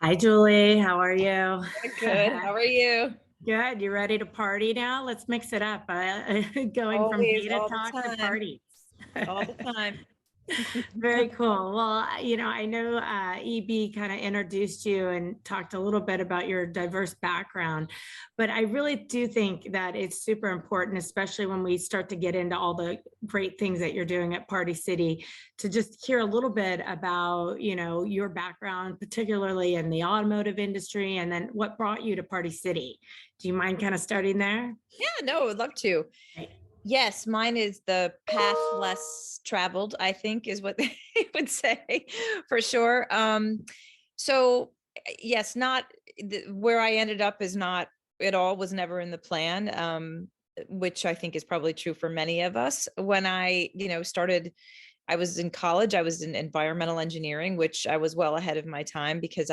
Hi, Julie. How are you? Good. How are you? Good. You ready to party now? Let's mix it up. Going from Always, data all the talk to time, parties. all the time. Very cool. Well, I know EB kind of introduced you and talked a little bit about your diverse background, but I really do think that it's super important, especially when we start to get into all the great things that you're doing at Party City, to just hear a little bit about, your background, particularly in the automotive industry, and then what brought you to Party City. Do you mind kind of starting there? Yeah, no, I would love to. Yes, mine is the path less traveled, I think is what they would say for sure. So yes, not where I ended up is not at all, was never in the plan. Which I think is probably true for many of us. When I, started, I was in college, I was in environmental engineering, which I was well ahead of my time because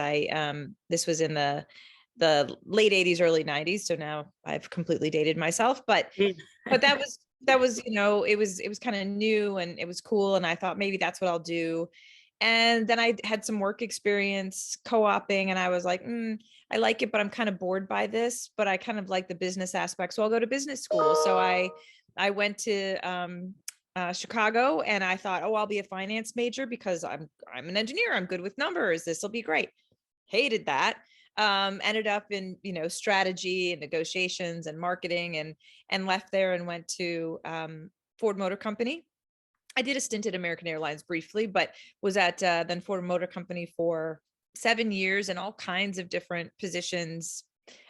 this was in the late 80s, early 90s. So now I've completely dated myself, but that was it was kind of new and it was cool, and I thought maybe that's what I'll do. And then I had some work experience co-oping, and I was like, I like it, but I'm kind of bored by this, but I kind of like the business aspect, so I'll go to business school. So I went to Chicago, and I thought, oh, I'll be a finance major because I'm an engineer, I'm good with numbers, this will be great. Hated that. Ended up in strategy and negotiations and marketing, and left there and went to Ford Motor Company. I did a stint at American Airlines briefly, but was at then Ford Motor Company for 7 years in all kinds of different positions.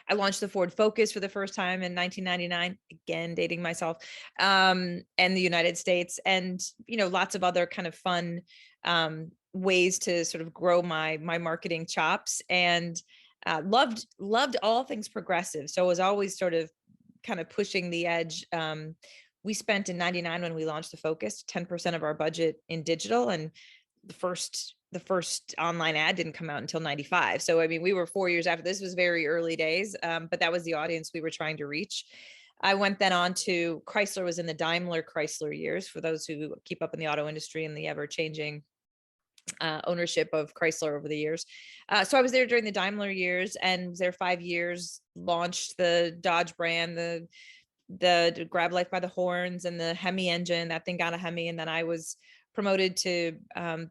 I launched the Ford Focus for the first time in 1999, again, dating myself, and the United States, and lots of other kind of fun ways to sort of grow my marketing chops, and loved all things progressive. So I was always sort of kind of pushing the edge. We spent in 99, when we launched the Focus, 10% of our budget in digital, and the first online ad didn't come out until 95. So I mean, we were 4 years after. This was very early days, but that was the audience we were trying to reach. I went then on to Chrysler, was in the Daimler Chrysler years, for those who keep up in the auto industry and the ever changing ownership of Chrysler over the years. So I was there during the Daimler years, and was there 5 years, launched the Dodge brand, the Grab Life by the Horns, and the Hemi engine. That thing got a Hemi, and then I was promoted to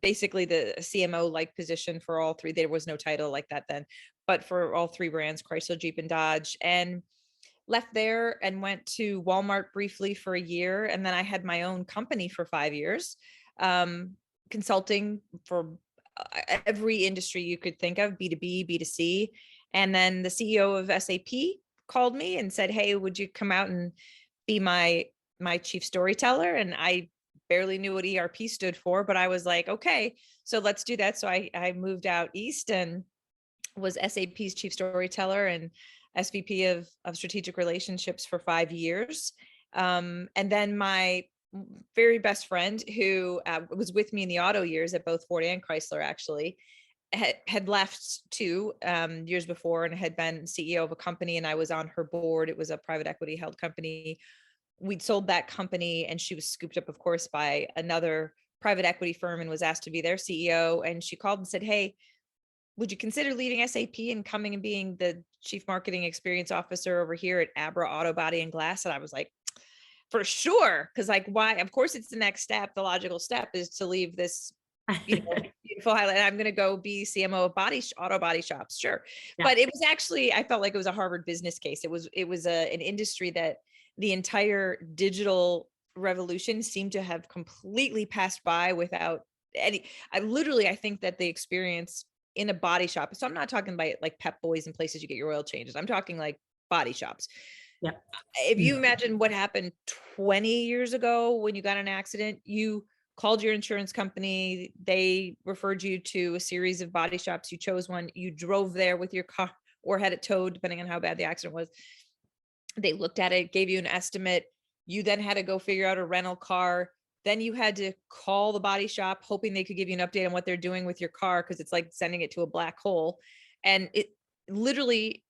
basically the CMO like position for all three. There was no title like that then, but for all three brands, Chrysler, Jeep, and Dodge. And left there and went to Walmart briefly for a year, and then I had my own company for 5 years, consulting for every industry you could think of, B2B, B2C. And then the CEO of SAP called me and said, hey, would you come out and be my chief storyteller? And I barely knew what ERP stood for, but I was like, okay, so let's do that. So I moved out east and was SAP's chief storyteller and SVP of strategic relationships for 5 years. And then my very best friend, who was with me in the auto years at both Ford and Chrysler, actually, had left 2 years before and had been CEO of a company, and I was on her board. It was a private equity held company. We'd sold that company, and she was scooped up, of course, by another private equity firm and was asked to be their CEO. And she called and said, hey, would you consider leaving SAP and coming and being the chief marketing experience officer over here at Abra Auto Body and Glass? And I was like, for sure. Cause like, why? Of course, it's the next step. The logical step is to leave this, beautiful highlight. I'm going to go be CMO of auto body shops. Sure. Yeah. But it was actually, I felt like it was a Harvard business case. It was an industry that the entire digital revolution seemed to have completely passed by without any. I think that the experience in a body shop, so I'm not talking about like Pep Boys and places you get your oil changes, I'm talking like body shops. Yeah. If you imagine what happened 20 years ago when you got in an accident, you called your insurance company, they referred you to a series of body shops, you chose one, you drove there with your car or had it towed, depending on how bad the accident was. They looked at it, gave you an estimate. You then had to go figure out a rental car. Then you had to call the body shop, hoping they could give you an update on what they're doing with your car, because it's like sending it to a black hole. And it literally,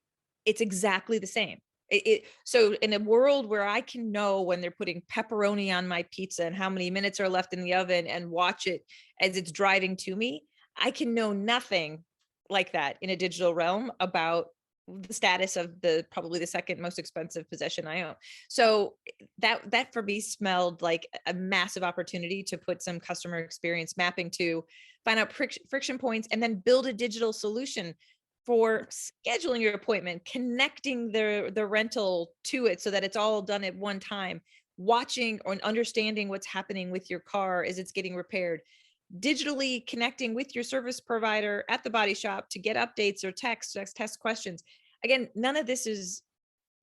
it's exactly the same. So in a world where I can know when they're putting pepperoni on my pizza and how many minutes are left in the oven and watch it as it's driving to me, I can know nothing like that in a digital realm about the status of probably the second most expensive possession I own. So that for me smelled like a massive opportunity to put some customer experience mapping to find out friction points and then build a digital solution for scheduling your appointment, connecting the rental to it so that it's all done at one time, watching or understanding what's happening with your car as it's getting repaired, digitally connecting with your service provider at the body shop to get updates or test questions. Again, none of this is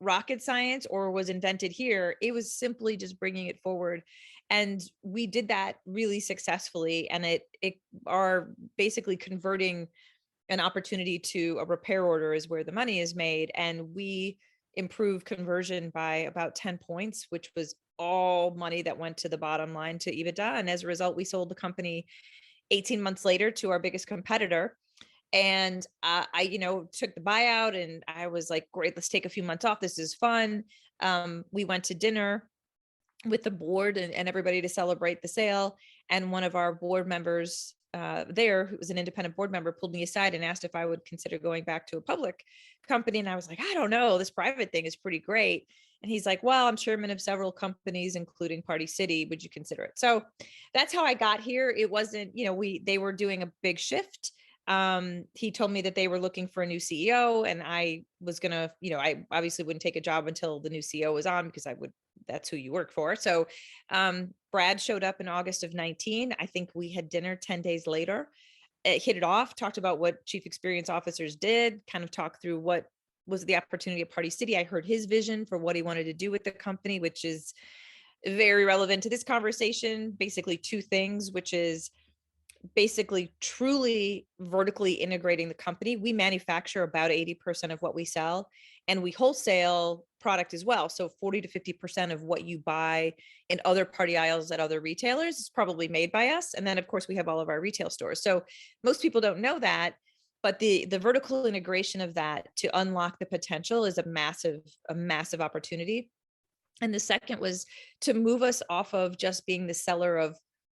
rocket science or was invented here. It was simply just bringing it forward. And we did that really successfully. And it are basically converting an opportunity to a repair order is where the money is made. And we improved conversion by about 10 points, which was all money that went to the bottom line to EBITDA. And as a result, we sold the company 18 months later to our biggest competitor. And I took the buyout and I was like, great, let's take a few months off. This is fun. We went to dinner with the board and everybody to celebrate the sale. And one of our board members there, who was an independent board member, pulled me aside and asked if I would consider going back to a public company. And I was like, I don't know, this private thing is pretty great. And he's like, well, I'm chairman of several companies, including Party City. Would you consider it? So that's how I got here. It wasn't, they were doing a big shift. He told me that they were looking for a new CEO, and I was gonna, I obviously wouldn't take a job until the new CEO was on, because that's who you work for. So Brad showed up in August of 19. I think we had dinner 10 days later. It hit it off, talked about what chief experience officers did, kind of talked through what was the opportunity at Party City. I heard his vision for what he wanted to do with the company, which is very relevant to this conversation. Basically two things, which is basically truly vertically integrating the company. We manufacture about 80% of what we sell, and we wholesale product as well. So 40 to 50% of what you buy in other party aisles at other retailers is probably made by us. And then of course we have all of our retail stores. So most people don't know that, but the vertical integration of that to unlock the potential is a massive opportunity. And the second was to move us off of just being the seller of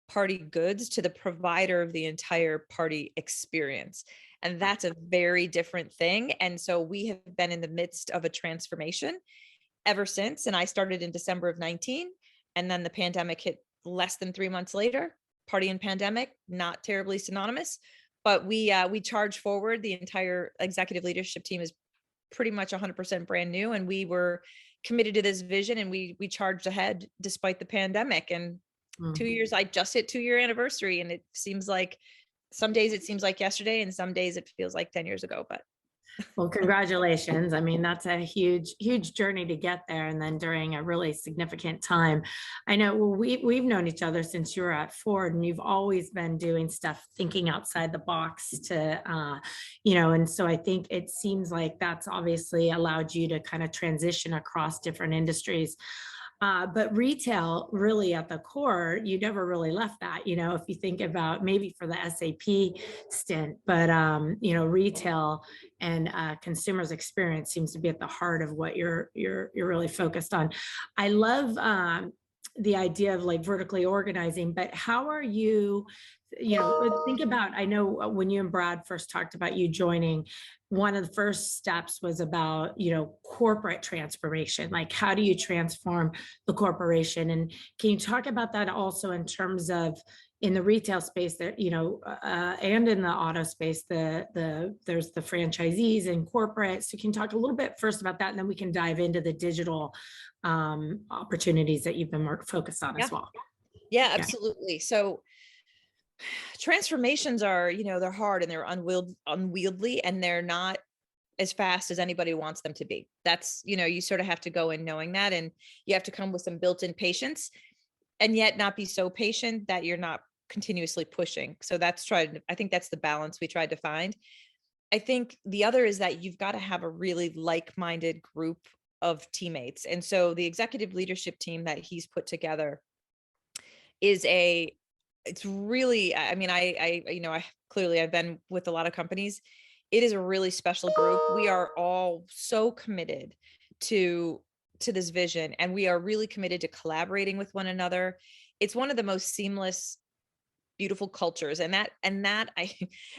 party goods to the provider of the entire party experience. And that's a very different thing. And so we have been in the midst of a transformation ever since. And I started in December of 19, and then the pandemic hit less than 3 months later. Party and pandemic, not terribly synonymous, but we charged forward. The entire executive leadership team is pretty much 100% brand new. And we were committed to this vision, and we charged ahead despite the pandemic. And 2 years, I just hit 2-year anniversary, and it seems like some days it seems like yesterday, and some days it feels like 10 years ago. But well, congratulations. I mean, that's a huge journey to get there. And then during a really significant time. I know, well, we've known each other since you were at Ford, and you've always been doing stuff, thinking outside the box and so I think it seems like that's obviously allowed you to kind of transition across different industries. But retail, really at the core, you never really left that, if you think about maybe for the SAP stint, but, retail and consumers experience seems to be at the heart of what you're really focused on. I love the idea of like vertically organizing, but how are you, think about, I know when you and Brad first talked about you joining, one of the first steps was about, corporate transformation. Like, how do you transform the corporation? And can you talk about that also in terms of in the retail space that, and in the auto space, there's the franchisees and corporate. So can you talk a little bit first about that, and then we can dive into the digital opportunities that you've been more focused on as well. Yeah, absolutely. So transformations are, they're hard and they're unwieldy, and they're not as fast as anybody wants them to be. That's, you sort of have to go in knowing that, and you have to come with some built-in patience, and yet not be so patient that you're not continuously pushing. So I think that's the balance we tried to find. I think the other is that you've got to have a really like-minded group of teammates. And so the executive leadership team that he's put together it's really, I mean, I clearly I've been with a lot of companies. It is a really special group. We are all so committed to this vision, and we are really committed to collaborating with one another. It's one of the most seamless beautiful cultures. And that I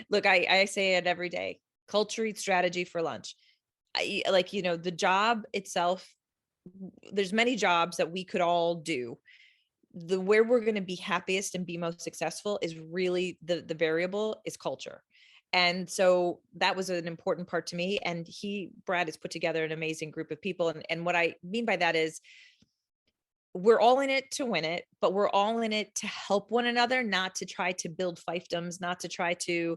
look, I say it every day. Culture eats strategy for lunch. Like, the job itself, there's many jobs that we could all do. Where we're going to be happiest and be most successful is really the variable is culture. And so that was an important part to me. And Brad has put together an amazing group of people. And what I mean by that is we're all in it to win it, but we're all in it to help one another, not to try to build fiefdoms, not to try to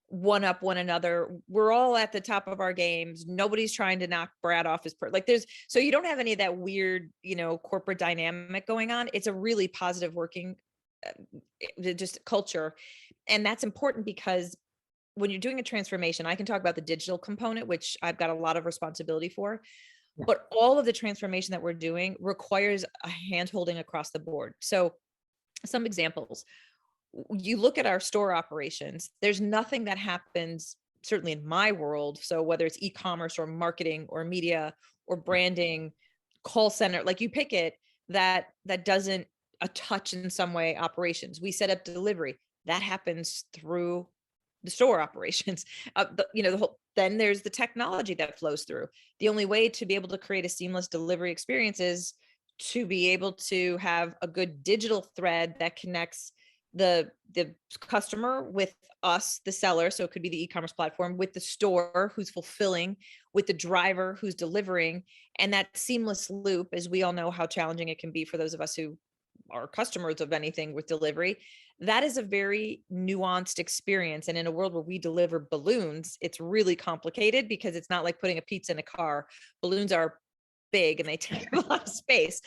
one up one another. We're all at the top of our games. Nobody's trying to knock Brad off his like so you don't have any of that weird, corporate dynamic going on. It's a really positive working just culture. And that's important because when you're doing a transformation, I can talk about the digital component, which I've got a lot of responsibility for. Yeah. But all of the transformation that we're doing requires a hand-holding across the board. So some examples. You look at our store operations, there's nothing that happens, certainly in my world. So whether it's e-commerce or marketing or media or branding, call center, like you pick it, that doesn't touch in some way operations. We set up delivery. That happens through the store operations. Then there's the technology that flows through. The only way to be able to create a seamless delivery experience is to be able to have a good digital thread that connects the customer with us, the seller. So it could be the e-commerce platform, with the store who's fulfilling, with the driver who's delivering. And that seamless loop, as we all know how challenging it can be for those of us who are customers of anything with delivery, that is a very nuanced experience. And in a world where we deliver balloons, it's really complicated because it's not like putting a pizza in a car. Balloons are big and they take a lot of space.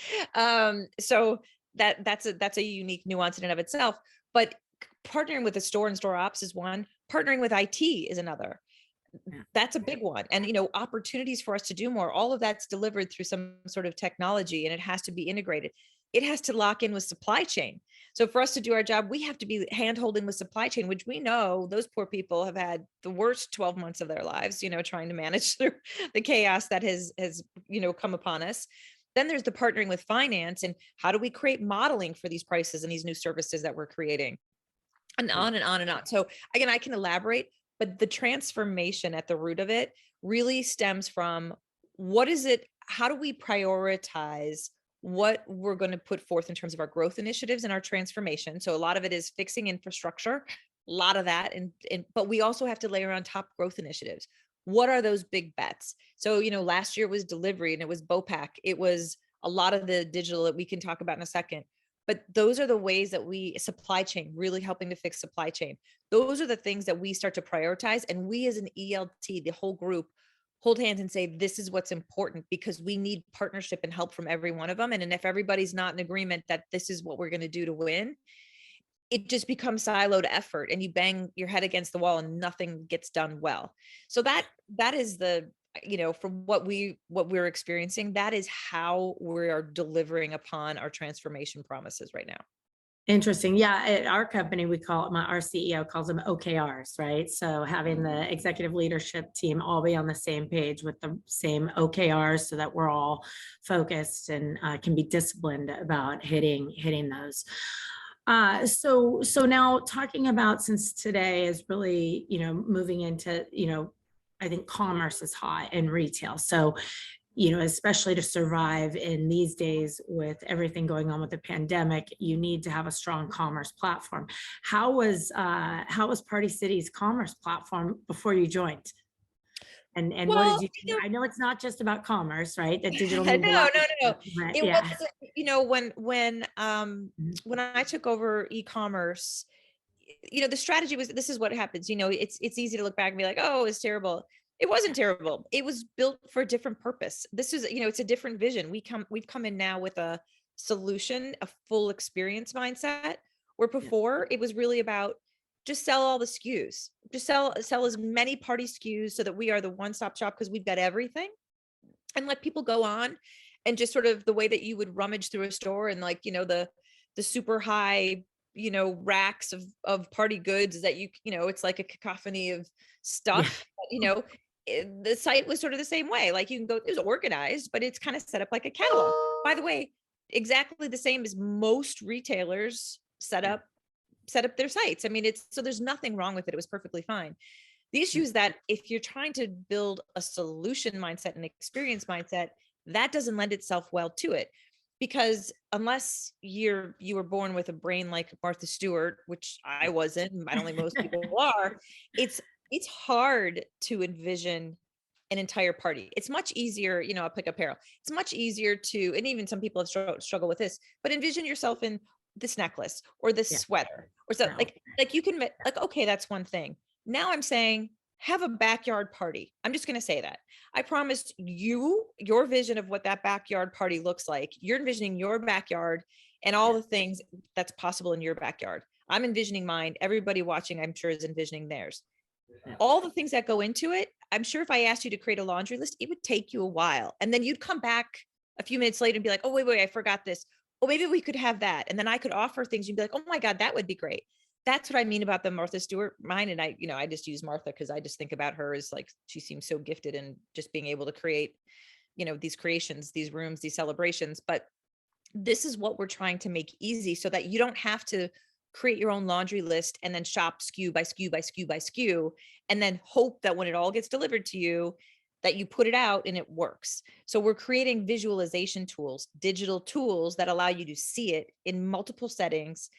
So that's a unique nuance in and of itself. But partnering with the store and store ops is one. Partnering with IT is another. That's a big one. And, opportunities for us to do more, all of that's delivered through some sort of technology, and it has to be integrated. It has to lock in with supply chain. So for us to do our job, we have to be hand-holding with supply chain, which we know those poor people have had the worst 12 months of their lives, trying to manage through the chaos that has come upon us. Then there's the partnering with finance, and how do we create modeling for these prices and these new services that we're creating, and on and on and on. So again, I can elaborate, but the transformation at the root of it really stems from how do we prioritize what we're going to put forth in terms of our growth initiatives and our transformation. So a lot of it is fixing infrastructure, a lot of that, but we also have to layer on top growth initiatives. What are those big bets? So, last year was delivery and it was BOPAC. It was a lot of the digital that we can talk about in a second. But those are the ways that supply chain, really helping to fix supply chain. Those are the things that we start to prioritize. And we as an ELT, the whole group, hold hands and say, this is what's important, because we need partnership and help from every one of them. And if everybody's not in agreement that this is what we're going to do to win, it just becomes siloed effort and you bang your head against the wall and nothing gets done well. So that is from what we're experiencing, that is how we are delivering upon our transformation promises right now. Interesting. Yeah. At our company, we call it, our CEO calls them OKRs, right? So having the executive leadership team all be on the same page with the same OKRs so that we're all focused and can be disciplined about hitting those. So now talking about, since today is really, moving into, I think commerce is hot in retail. So, especially to survive in these days with everything going on with the pandemic, you need to have a strong commerce platform. How was Party City's commerce platform before you joined? And what did you? I know it's not just about commerce, right? That digital. No. It wasn't. When I took over e-commerce, the strategy was, this is what happens. It's easy to look back and be like, oh, it's terrible. It wasn't terrible. It was built for a different purpose. This is, it's a different vision. We've come in now with a solution, a full experience mindset, where before it was really about just sell all the SKUs, just sell as many party SKUs so that we are the one-stop shop because we've got everything, and let people go on and just sort of the way that you would rummage through a store and the super high, racks of party goods that it's like a cacophony of stuff, the site was sort of the same way. Like you can go, it was organized, but it's kind of set up like a catalog. By the way, exactly the same as most retailers set up set up their sites. I mean, so there's nothing wrong with it. It was perfectly fine. The issue is that if you're trying to build a solution mindset and experience mindset, that doesn't lend itself well to it. Because unless you were born with a brain like Martha Stewart, which I wasn't, I don't think most people are, it's hard to envision an entire party. It's much easier, I'll pick apparel. It's much easier to, and even some people have struggled with this, but envision yourself in this necklace or this Yeah. sweater or something like you can like, okay, that's one thing. Now I'm saying have a backyard party. I'm just going to say that. I promised you your vision of what that backyard party looks like. You're envisioning your backyard and all the things that's possible in your backyard. I'm envisioning mine. Everybody watching, I'm sure, is envisioning theirs. All the things that go into it. I'm sure if I asked you to create a laundry list, it would take you a while. And then you'd come back a few minutes later and be like, oh, wait, I forgot this. Oh, maybe we could have that. And then I could offer things. You'd be like, oh my God, that would be great. That's what I mean about the Martha Stewart mind. And I just use Martha because I just think about her as like, she seems so gifted in just being able to create, these creations, these rooms, these celebrations. But this is what we're trying to make easy so that you don't have to create your own laundry list and then shop SKU by SKU by SKU by SKU, and then hope that when it all gets delivered to you, that you put it out and it works. So we're creating visualization tools, digital tools that allow you to see it in multiple settings,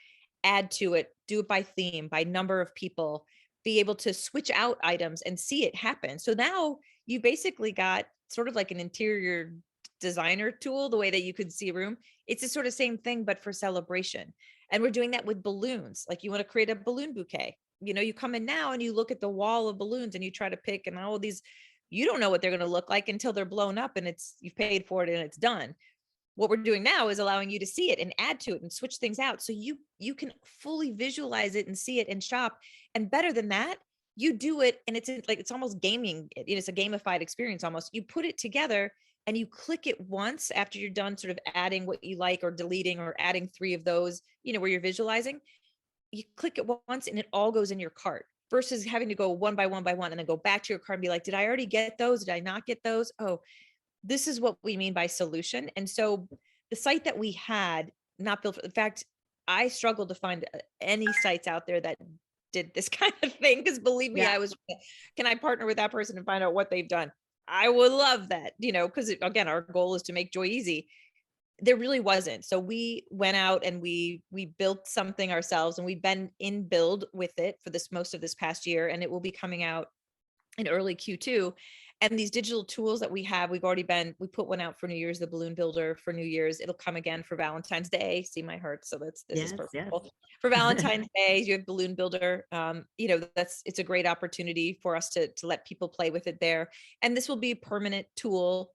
add to it, do it by theme, by number of people, be able to switch out items and see it happen. So now you basically got sort of like an interior designer tool, the way that you could see a room. It's the sort of same thing, but for celebration. And we're doing that with balloons. Like you want to create a balloon bouquet. You come in now and you look at the wall of balloons and you try to pick, and all these, you don't know what they're going to look like until they're blown up and you've paid for it and it's done. What we're doing now is allowing you to see it and add to it and switch things out. So you can fully visualize it and see it and shop. And better than that, you do it. And it's almost gaming. It's a gamified experience almost. You put it together and you click it once after you're done sort of adding what you like or deleting or adding 3 of those, where you're visualizing. You click it once and it all goes in your cart versus having to go one by one and then go back to your cart and be like, did I already get those? Did I not get those? Oh, this is what we mean by solution. And so the site that we had not built, in fact, I struggled to find any sites out there that did this kind of thing. Because believe me, can I partner with that person and find out what they've done? I would love that, because again, our goal is to make joy easy. There really wasn't. So we went out and we built something ourselves, and we've been in build with it for most of this past year, and it will be coming out in early Q2. And these digital tools that we have, we put one out for New Year's, the balloon builder for New Year's. It'll come again for Valentine's Day. See my heart. So this is perfect. Yes. For Valentine's Day, you have balloon builder. It's a great opportunity for us to let people play with it there. And this will be a permanent tool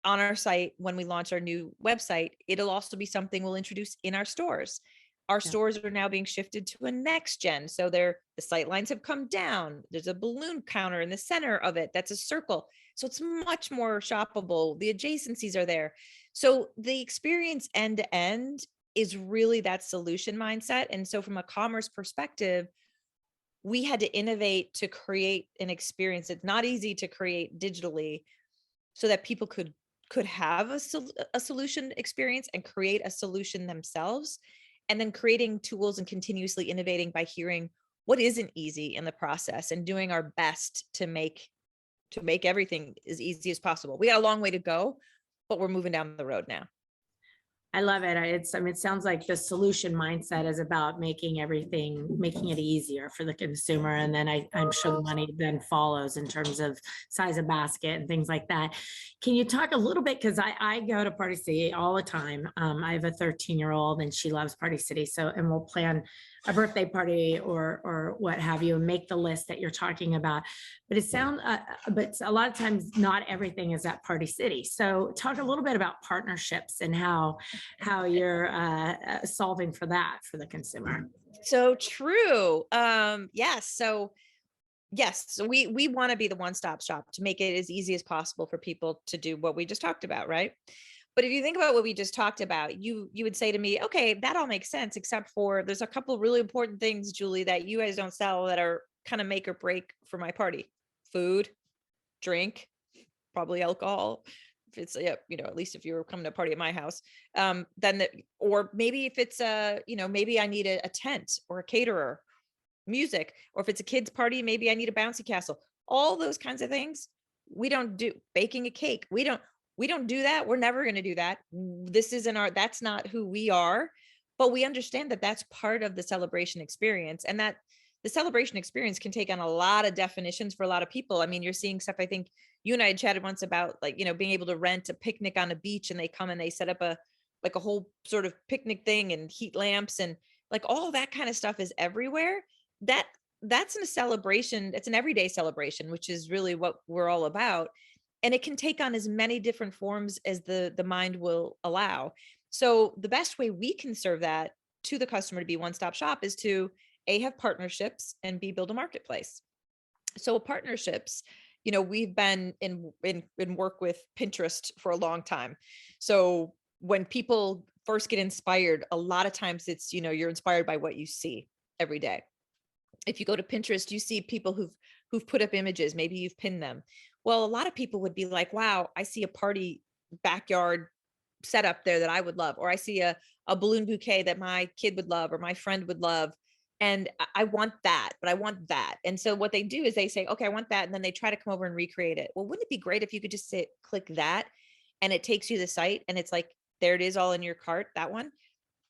on our site when we launch our new website. It'll also be something we'll introduce in our stores. Our stores are now being shifted to a next gen. So the sight lines have come down. There's a balloon counter in the center of it. That's a circle. So it's much more shoppable. The adjacencies are there. So the experience end to end is really that solution mindset. And so from a commerce perspective, we had to innovate to create an experience that's not easy to create digitally so that people could have a solution experience and create a solution themselves. And then creating tools and continuously innovating by hearing what isn't easy in the process and doing our best to make everything as easy as possible. We got a long way to go, but we're moving down the road now. I love it. It sounds like the solution mindset is about making it easier for the consumer. And then I'm sure the money then follows in terms of size of basket and things like that. Can you talk a little bit? Because I go to Party City all the time. I have a 13-year-old and she loves Party City. And we'll plan a birthday party or what have you, and make the list that you're talking about. But but a lot of times not everything is at Party City. So talk a little bit about partnerships and how you're solving for that for the consumer. So true. Yes. So we want to be the one-stop shop to make it as easy as possible for people to do what we just talked about, right? But if you think about what we just talked about, you would say to me, okay, that all makes sense, except for there's a couple really important things, Julie, that you guys don't sell that are kind of make or break for my party. Food, drink, probably alcohol, it's, yeah, at least if you were coming to a party at my house, then or maybe if it's maybe I need a tent or a caterer, music, or if it's a kid's party, maybe I need a bouncy castle. All those kinds of things we don't do. Baking a cake, we don't do that. We're never going to do that. This isn't that's not who we are. But we understand that that's part of the celebration experience, and that the celebration experience can take on a lot of definitions for a lot of people. I mean, you're seeing stuff. I think you and I had chatted once about, like, being able to rent a picnic on a beach, and they come and they set up a whole sort of picnic thing and heat lamps, and like all that kind of stuff is everywhere. that that's in a celebration. It's an everyday celebration, which is really what we're all about. And it can take on as many different forms as the mind will allow. So the best way we can serve that to the customer to be one-stop shop is to A, have partnerships, and B, build a marketplace. So partnerships, we've been in work with Pinterest for a long time. So when people first get inspired, a lot of times it's, you're inspired by what you see every day. If you go to Pinterest, you see people who've put up images, maybe you've pinned them. Well, a lot of people would be like, wow, I see a party backyard setup there that I would love, or I see a balloon bouquet that my kid would love or my friend would love. And I want that, but I want that. And so what they do is they say, okay, I want that. And then they try to come over and recreate it. Well, wouldn't it be great if you could just say, click that, and it takes you to the site, and it's like, there it is all in your cart, that one.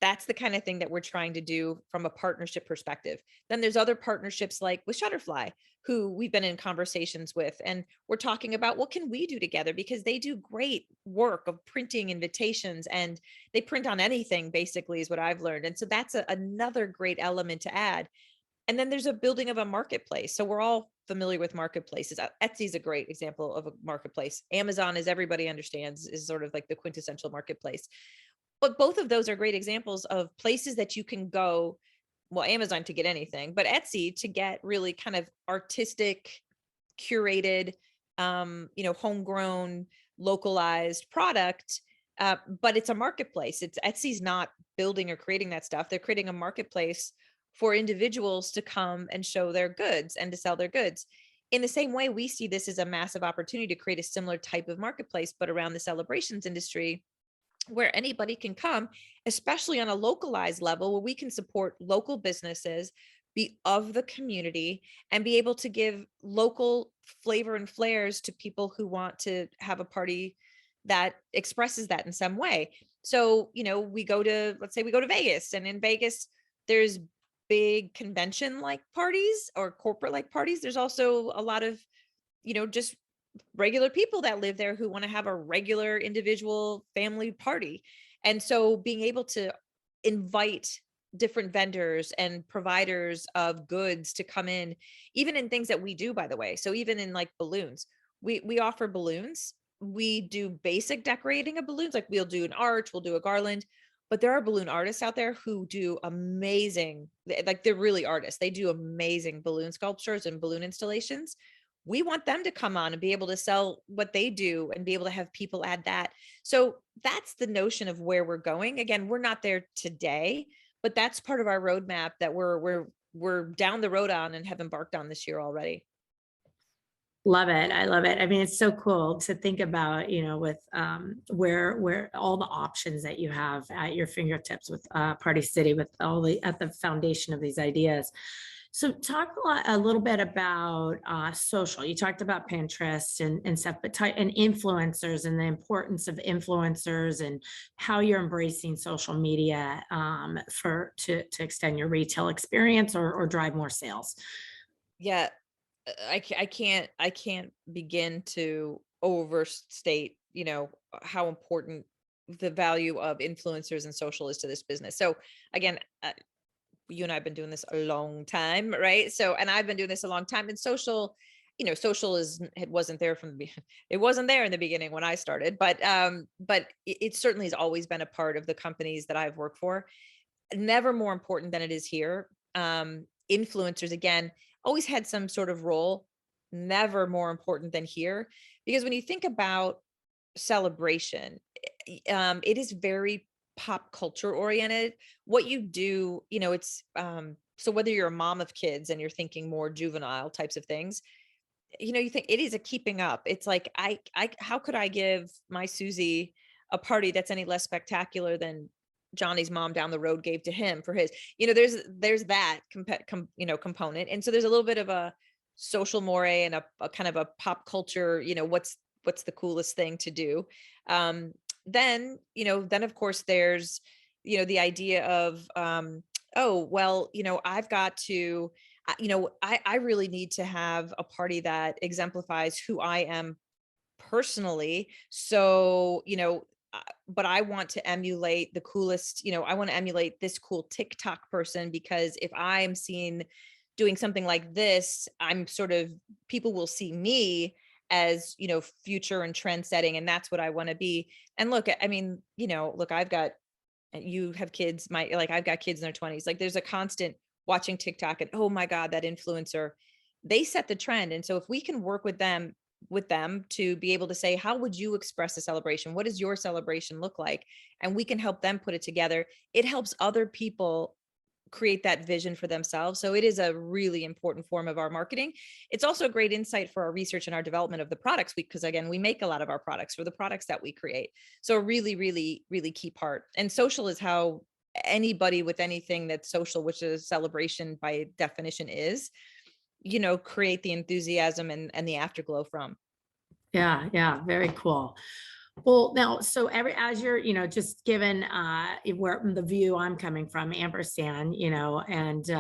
That's the kind of thing that we're trying to do from a partnership perspective. Then there's other partnerships like with Shutterfly, who we've been in conversations with, and we're talking about what can we do together, because they do great work of printing invitations, and they print on anything basically, is what I've learned. And so that's another great element to add. And then there's a building of a marketplace. So we're all familiar with marketplaces. Etsy is a great example of a marketplace. Amazon, as everybody understands, is sort of like the quintessential marketplace. But both of those are great examples of places that you can go. Well, Amazon to get anything, but Etsy to get really kind of artistic, curated, homegrown, localized product. But it's a marketplace. Etsy's not building or creating that stuff. They're creating a marketplace for individuals to come and show their goods and to sell their goods. In the same way, we see this as a massive opportunity to create a similar type of marketplace, but around the celebrations industry, where anybody can come, especially on a localized level, where we can support local businesses, be of the community, and be able to give local flavor and flares to people who want to have a party that expresses that in some way. So, let's say we go to Vegas, and in Vegas, there's big convention like parties or corporate like parties. There's also a lot of, just regular people that live there who want to have a regular individual family party. And so being able to invite different vendors and providers of goods to come in, even in things that we do, by the way. So even in like balloons, we offer balloons. We do basic decorating of balloons. Like we'll do an arch, we'll do a garland, but there are balloon artists out there who do amazing, like they're really artists. They do amazing balloon sculptures and balloon installations. We want them to come on and be able to sell what they do and be able to have people add that. So that's the notion of where we're going. Again, we're not there today, but that's part of our roadmap that we're down the road on and have embarked on this year already. Love it. I love it. I mean, it's so cool to think about, with where all the options that you have at your fingertips with Party City, with all the at the foundation of these ideas. So talk a little bit about social. You talked about Pinterest and stuff, but and influencers and the importance of influencers and how you're embracing social media to extend your retail experience or drive more sales. Yeah, I can't begin to overstate, how important the value of influencers and social is to this business. So again, you and I have been doing this a long time, right? So, and I've been doing this a long time. And social, social it wasn't there it wasn't there in the beginning when I started, but it certainly has always been a part of the companies that I've worked for. Never more important than it is here. Influencers, again, always had some sort of role, never more important than here. Because when you think about celebration, it is very pop culture oriented. What you do, it's so whether you're a mom of kids and you're thinking more juvenile types of things, you think it is a keeping up. It's like, how could I give my Susie a party that's any less spectacular than Johnny's mom down the road gave to him for his, there's that component. And so there's a little bit of a social moray and a kind of a pop culture, what's the coolest thing to do. Um, then of course there's, the idea of, oh, well, I've got to, I really need to have a party that exemplifies who I am personally. So, but I want to emulate the coolest, I want to emulate this cool TikTok person, because if I'm seen doing something like this, I'm sort of, people will see me as, future and trend setting. And that's what I want to be. And look, I mean, look, you have kids, I've got kids in their 20s. Like there's a constant watching TikTok and, oh my God, that influencer, they set the trend. And so if we can work with them to be able to say, how would you express a celebration? What does your celebration look like? And we can help them put it together. It helps other people create that vision for themselves. So it is a really important form of our marketing. It's also a great insight for our research and our development of the products, because again, we make a lot of our products for the products that we create. So a really, really, really key part. And social is how anybody with anything that's social, which is celebration by definition is, create the enthusiasm and the afterglow from. Yeah, yeah, very cool. Well, now, so as you're, just given where the view I'm coming from, Ampersand, and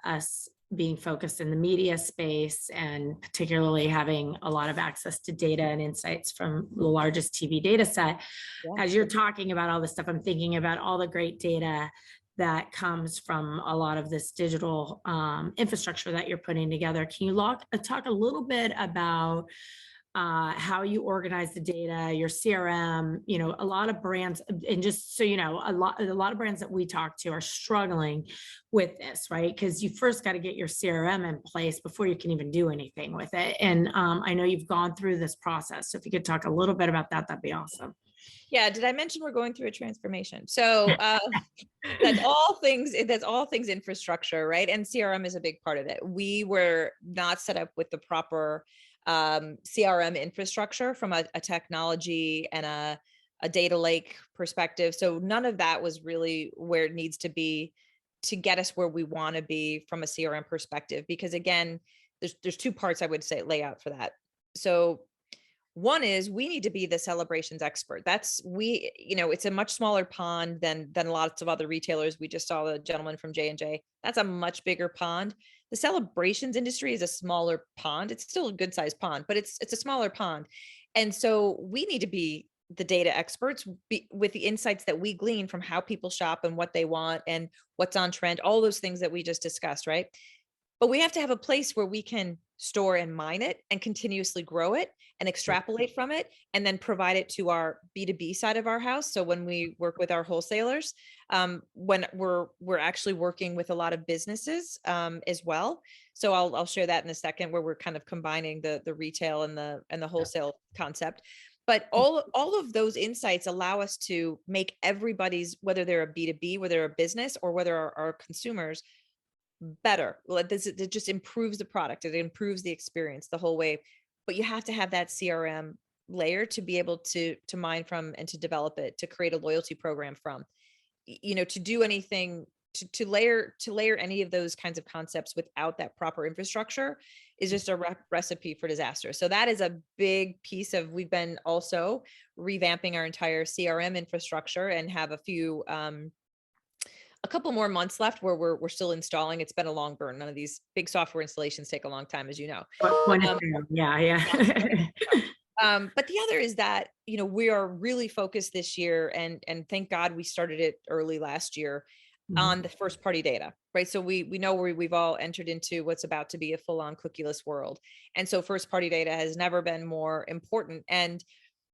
us being focused in the media space, and particularly having a lot of access to data and insights from the largest TV data set. Yeah. As you're talking about all this stuff, I'm thinking about all the great data that comes from a lot of this digital infrastructure that you're putting together. Can you talk a little bit about how you organize the data, your CRM? A lot of brands, and just so you know, a lot of brands that we talk to are struggling with this, right? Because you first got to get your CRM in place before you can even do anything with it. And I know you've gone through this process. So if you could talk a little bit about that, that'd be awesome. Yeah. Did I mention we're going through a transformation? So that's all things infrastructure, right? And CRM is a big part of it. We were not set up with the proper CRM infrastructure from a technology and a data lake perspective. So none of that was really where it needs to be to get us where we want to be from a CRM perspective. Because again, there's two parts I would say lay out for that. So one is we need to be the celebrations expert. It's a much smaller pond than lots of other retailers. We just saw the gentleman from J&J. That's a much bigger pond. The celebrations industry is a smaller pond. It's still a good sized pond, but it's a smaller pond. And so we need to be the data experts with the insights that we glean from how people shop and what they want and what's on trend, all those things that we just discussed, right? But we have to have a place where we can store and mine it and continuously grow it and extrapolate from it, and then provide it to our B2B side of our house. So when we work with our wholesalers, when we're actually working with a lot of businesses as well. So I'll share that in a second, where we're kind of combining the retail and the wholesale concept. But all of those insights allow us to make everybody's, whether they're a B2B, whether they're a business, or whether our consumers, better. It just improves the product. It improves the experience the whole way. But you have to have that CRM layer to be able to mine from and to develop it, to create a loyalty program from, to do anything, to layer any of those kinds of concepts without that proper infrastructure is just a recipe for disaster. So that is a big piece of, we've been also revamping our entire CRM infrastructure and have a couple more months left where we're still installing. It's been a long burn. None of these big software installations take a long time, as you know. Yeah. But the other is that, we are really focused this year, and thank God we started it early last year, on the first party data, right? So we know we've all entered into what's about to be a full on cookieless world. And so first party data has never been more important. And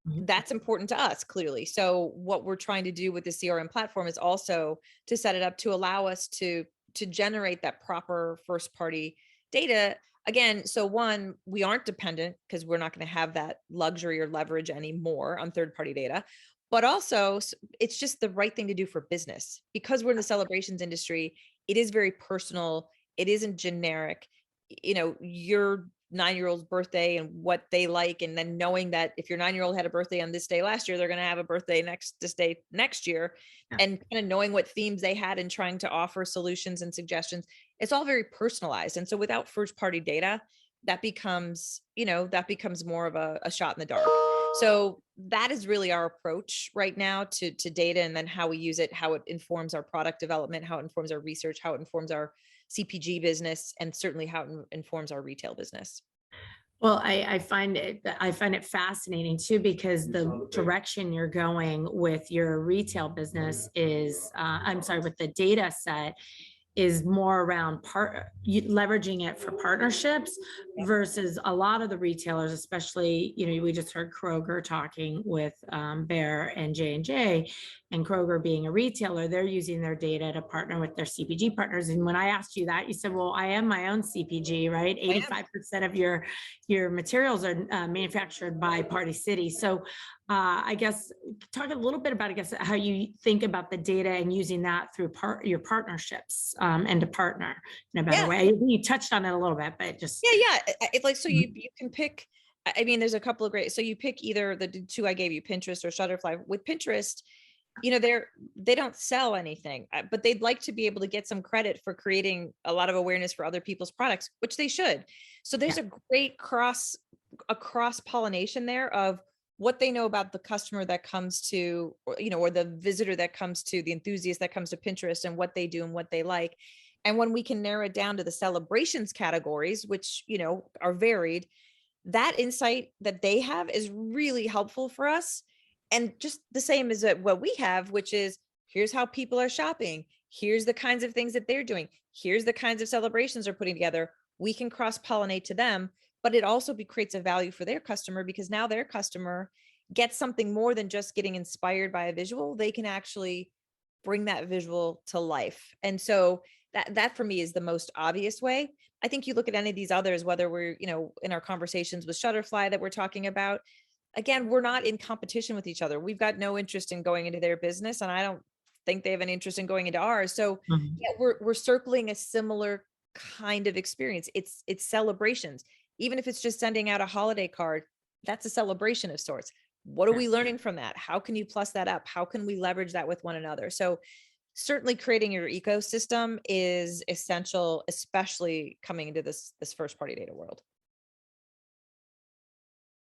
that's important to us, clearly. So what we're trying to do with the CRM platform is also to set it up to allow us to generate that proper first party data. Again, so one, we aren't dependent, because we're not going to have that luxury or leverage anymore on third party data. But also, it's just the right thing to do for business, because we're in the celebrations industry. It is very personal. It isn't generic. You're 9-year-old's birthday and what they like. And then knowing that if your 9-year-old had a birthday on this day last year, they're going to have a birthday this day next year, Yeah. and kind of knowing what themes they had and trying to offer solutions and suggestions. It's all very personalized. And so without first party data, that becomes, that becomes more of a shot in the dark. So that is really our approach right now to data, and then how we use it, how it informs our product development, how it informs our research, how it informs our CPG business, and certainly how it informs our retail business. Well, I find it fascinating too, because the direction you're going with your retail business is, I'm sorry, with the data set is more around leveraging it for partnerships versus a lot of the retailers, especially, we just heard Kroger talking with Bear and J&J, and Kroger being a retailer, they're using their data to partner with their CPG partners. And when I asked you that, you said, well, I am my own CPG, right? 85% of your materials are manufactured by Party City. So I guess talk a little bit about, how you think about the data and using that through your partnerships, and to partner in a better way. You touched on it a little bit, but just. Yeah. It's like, so you can pick, I mean, there's a couple of great, so you pick either the two I gave you, Pinterest or Shutterfly. With Pinterest, they don't sell anything, but they'd like to be able to get some credit for creating a lot of awareness for other people's products, which they should. So there's a great cross pollination there of what they know about the customer that comes to, or the visitor that comes to, the enthusiast that comes to Pinterest, and what they do and what they like. And when we can narrow it down to the celebrations categories, which, are varied, that insight that they have is really helpful for us. And just the same as what we have, which is, here's how people are shopping. Here's the kinds of things that they're doing. Here's the kinds of celebrations they're putting together. We can cross pollinate to them, but it also creates a value for their customer, because now their customer gets something more than just getting inspired by a visual. They can actually bring that visual to life. And so that for me is the most obvious way. I think you look at any of these others, whether we're, in our conversations with Shutterfly that we're talking about, again, we're not in competition with each other. We've got no interest in going into their business, and I don't think they have any interest in going into ours. So yeah, we're circling a similar kind of experience. It's celebrations. Even if it's just sending out a holiday card, that's a celebration of sorts. What are we learning from that? How can you plus that up? How can we leverage that with one another? So certainly creating your ecosystem is essential, especially coming into this first party data world.